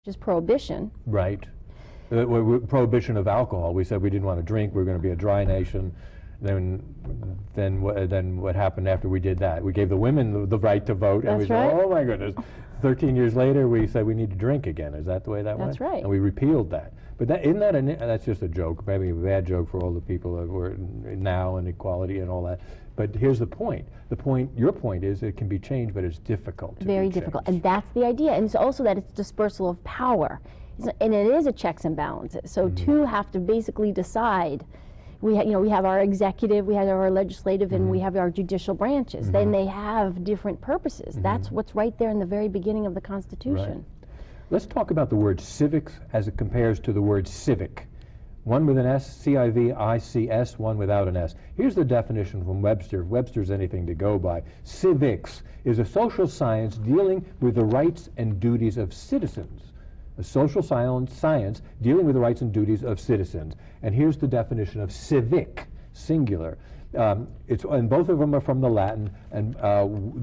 which is prohibition. Right. Prohibition of alcohol. We said we didn't want to drink. We were going to be a dry nation. Then what happened after we did that? We gave the women the right to vote, and we said, oh my goodness. 13 years later, we said we need to drink again. Is that the way that went? That's right. And we repealed that. But that's just a joke, maybe a bad joke for all the people that were now and equality and all that. But here's the point. Your point is it can be changed, but it's difficult to Very be difficult. changed. And that's the idea. And it's also that it's dispersal of power. And it is a checks and balances. So two have to basically decide. We have our executive, we have our legislative, and we have our judicial branches. Then they have different purposes. That's what's right there in the very beginning of the Constitution. Right. Let's talk about the word civics as it compares to the word civic. One with an S, C-I-V-I-C-S, one without an S. Here's the definition from Webster. If Webster's anything to go by. Civics is a social science dealing with the rights and duties of citizens. A social science dealing with the rights and duties of citizens. And here's the definition of civic, singular. And both of them are from the Latin, and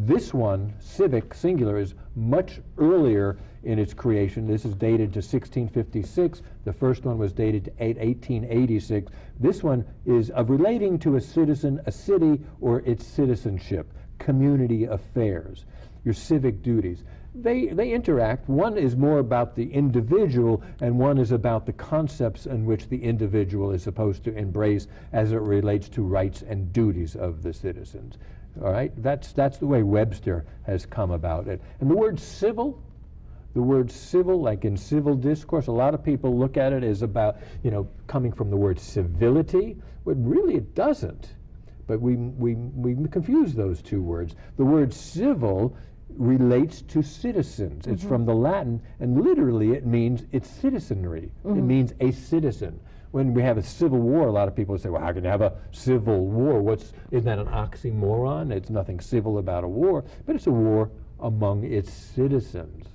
this one, civic, singular, is much earlier in its creation. This is dated to 1656. The first one was dated to 1886. This one is of relating to a citizen, a city, or its citizenship, community affairs, your civic duties. They interact. One is more about the individual, and one is about the concepts in which the individual is supposed to embrace as it relates to rights and duties of the citizens. All right? That's the way Webster has come about it. And the word civil, like in civil discourse, a lot of people look at it as about, coming from the word civility, but really it doesn't. But we confuse those two words. The word civil relates to citizens. It's from the Latin, and literally it means it's citizenry. It means a citizen. When we have a civil war, a lot of people say, well, how can you have a civil war? Isn't that an oxymoron? It's nothing civil about a war, but it's a war among its citizens.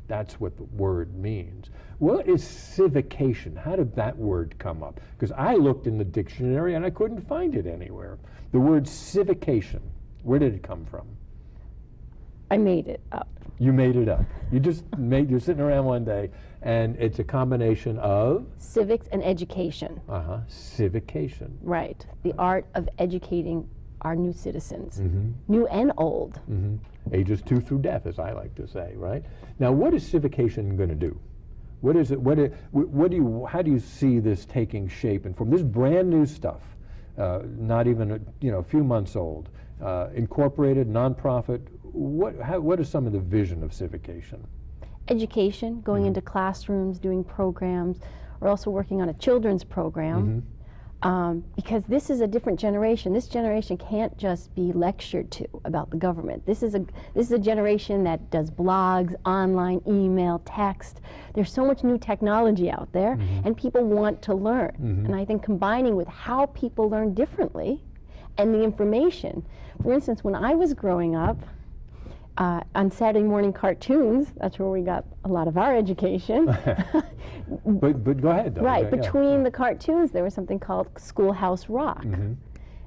That's what the word means. What is civication? How did that word come up? Because I looked in the dictionary and I couldn't find it anywhere. The word civication, where did it come from? I made it up. You made it up. You're sitting around one day, and it's a combination of? Civics and education. Civication. Right. The art of educating our new citizens, new and old. Ages 2 through death, as I like to say, right? Now, what is civication going to do? What is it? How do you see this taking shape and form? This brand new stuff, not even a few months old, incorporated, nonprofit. What is some of the vision of civication? Education, going into classrooms, doing programs. We're also working on a children's program because this is a different generation. This generation can't just be lectured to about the government. This is a generation that does blogs, online, email, text. There's so much new technology out there, and people want to learn. And I think combining with how people learn differently and the information. For instance, when I was growing up, on Saturday morning cartoons, that's where we got a lot of our education. but go ahead, though. Right, between the cartoons there was something called Schoolhouse Rock.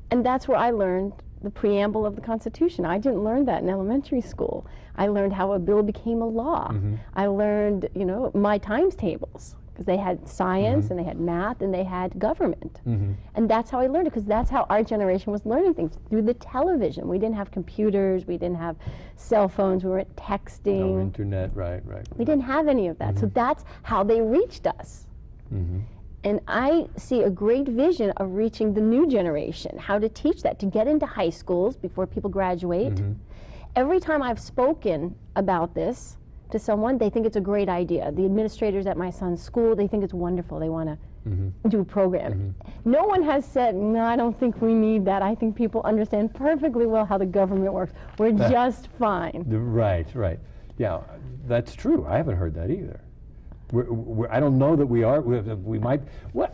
And that's where I learned the preamble of the Constitution. I didn't learn that in elementary school. I learned how a bill became a law. I learned, my times tables, because they had science and they had math and they had government. And that's how I learned it, because that's how our generation was learning things, through the television. We didn't have computers, we didn't have cell phones, we weren't texting. No internet, right. We didn't have any of that, so that's how they reached us. And I see a great vision of reaching the new generation, how to teach that, to get into high schools before people graduate. Every time I've spoken about this to someone, they think it's a great idea. The administrators at my son's school, they think it's wonderful. They want to do a program. No one has said, no, I don't think we need that. I think people understand perfectly well how the government works. We're just fine. Right. Yeah, that's true. I haven't heard that either. I don't know that we are. We might.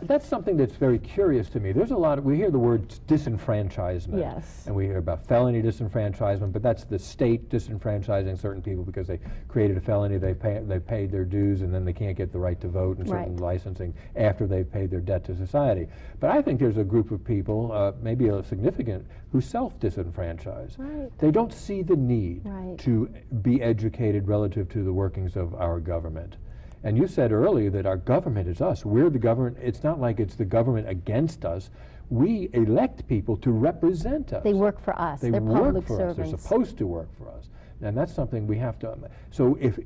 That's something that's very curious to me. There's a lot of, we hear the word disenfranchisement. Yes. And we hear about felony disenfranchisement, but that's the state disenfranchising certain people because they created a felony, they paid their dues, and then they can't get the right to vote and certain licensing after they've paid their debt to society. But I think there's a group of people, maybe a significant, who self-disenfranchise. They don't see the need to be educated relative to the workings of our government. And you said earlier that our government is us. We're the government. It's not like it's the government against us. We elect people to represent us. They work for us. They're public for servants. us. They're supposed to work for us. And that's something we have to, so if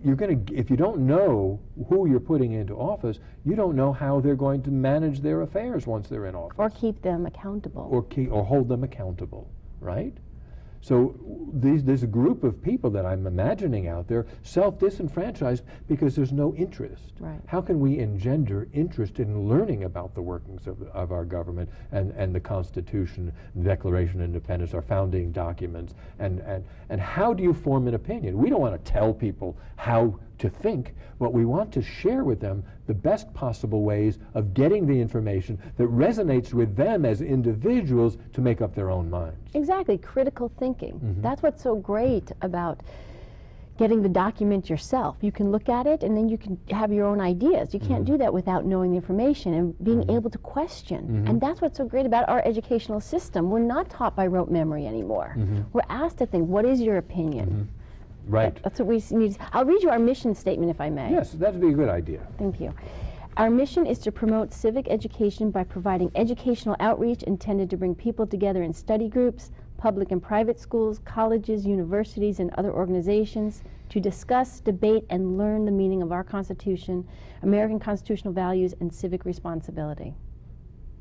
you don't know who you're putting into office, you don't know how they're going to manage their affairs once they're in office. Or keep them accountable. Or hold them accountable, right? So this group of people that I'm imagining out there self-disenfranchised because there's no interest. Right. How can we engender interest in learning about the workings of our government and the Constitution, the Declaration of Independence, our founding documents, and how do you form an opinion? We don't want to tell people how to think, but we want to share with them the best possible ways of getting the information that resonates with them as individuals to make up their own minds. Exactly, critical thinking. Mm-hmm. That's what's so great about getting the document yourself. You can look at it and then you can have your own ideas. You can't do that without knowing the information and being able to question. And that's what's so great about our educational system. We're not taught by rote memory anymore. We're asked to think, what is your opinion? Right. That's what we need. I'll read you our mission statement, if I may. Yes, that would be a good idea. Thank you. Our mission is to promote civic education by providing educational outreach intended to bring people together in study groups, public and private schools, colleges, universities, and other organizations to discuss, debate, and learn the meaning of our Constitution, American constitutional values, and civic responsibility.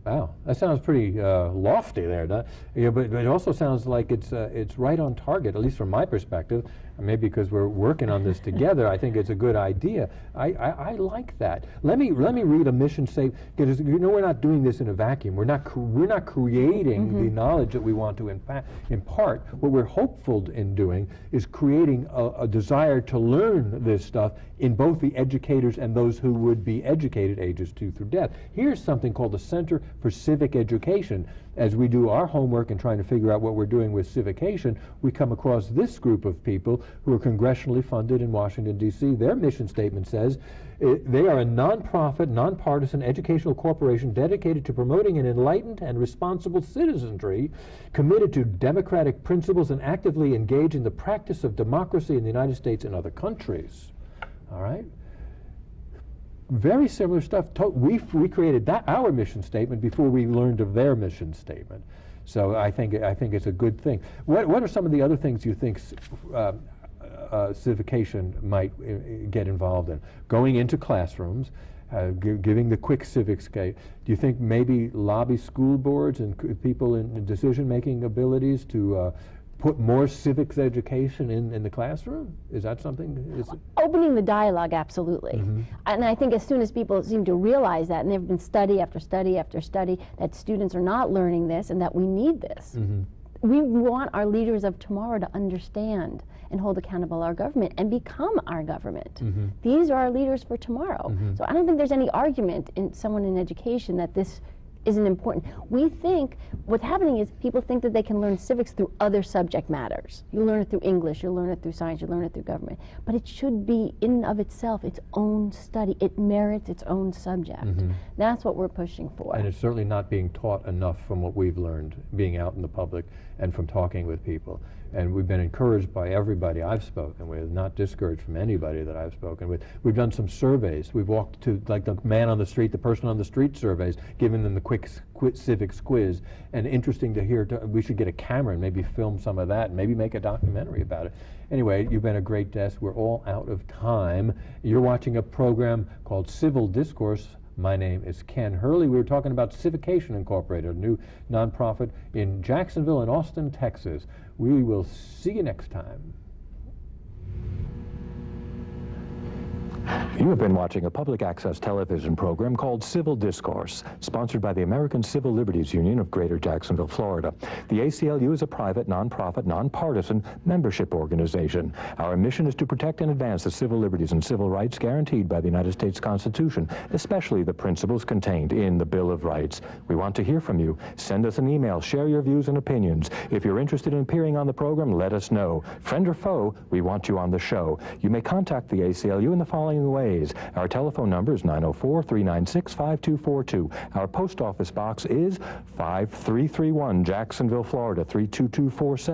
Wow, that sounds pretty lofty there, yeah, but it also sounds like it's right on target, at least from my perspective. Maybe because we're working on this together, I think it's a good idea. I like that. Let me read a mission statement, because we're not doing this in a vacuum. We're not creating the knowledge that we want to impart. What we're hopeful in doing is creating a desire to learn this stuff in both the educators and those who would be educated, ages 2 through death. Here's something called the Center for Civic Education. As we do our homework and trying to figure out what we're doing with Civication, we come across this group of people who are congressionally funded in Washington, D.C. Their mission statement says they are a nonprofit, nonpartisan educational corporation dedicated to promoting an enlightened and responsible citizenry, committed to democratic principles, and actively engaged in the practice of democracy in the United States and other countries. All right? Very similar stuff. We created our mission statement before we learned of their mission statement. So I think it's a good thing. What are some of the other things you think Civication might get involved in? Going into classrooms, giving the quick civics guide. Do you think maybe lobby school boards and people in decision-making abilities to put more civics education in the classroom? Is that something? Opening the dialogue, absolutely. And I think as soon as people seem to realize that, and there have been study after study after study, that students are not learning this and that we need this. We want our leaders of tomorrow to understand and hold accountable our government and become our government. These are our leaders for tomorrow. So I don't think there's any argument in someone in education that this isn't important. We think what's happening is people think that they can learn civics through other subject matters. You learn it through English, you learn it through science, you learn it through government. But it should be in and of itself its own study. It merits its own subject. That's what we're pushing for. And it's certainly not being taught enough from what we've learned being out in the public and from talking with people. And we've been encouraged by everybody I've spoken with, not discouraged from anybody that I've spoken with. We've done some surveys. We've walked to, like, the man on the street, the person on the street surveys, giving them the quick civics quiz. And interesting to hear, we should get a camera and maybe film some of that and maybe make a documentary about it. Anyway, you've been a great guest. We're all out of time. You're watching a program called Civil Discourse. My name is Ken Hurley. We were talking about Civication Incorporated, a new nonprofit in Jacksonville and Austin, Texas. We will see you next time. You have been watching a public access television program called Civil Discourse, sponsored by the American Civil Liberties Union of Greater Jacksonville, Florida. The ACLU is a private, nonprofit, nonpartisan membership organization. Our mission is to protect and advance the civil liberties and civil rights guaranteed by the United States Constitution, especially the principles contained in the Bill of Rights. We want to hear from you. Send us an email, share your views and opinions. If you're interested in appearing on the program, let us know. Friend or foe, we want you on the show. You may contact the ACLU in the following ways. Our telephone number is 904-396-5242. Our post office box is 5331 Jacksonville, Florida 32247.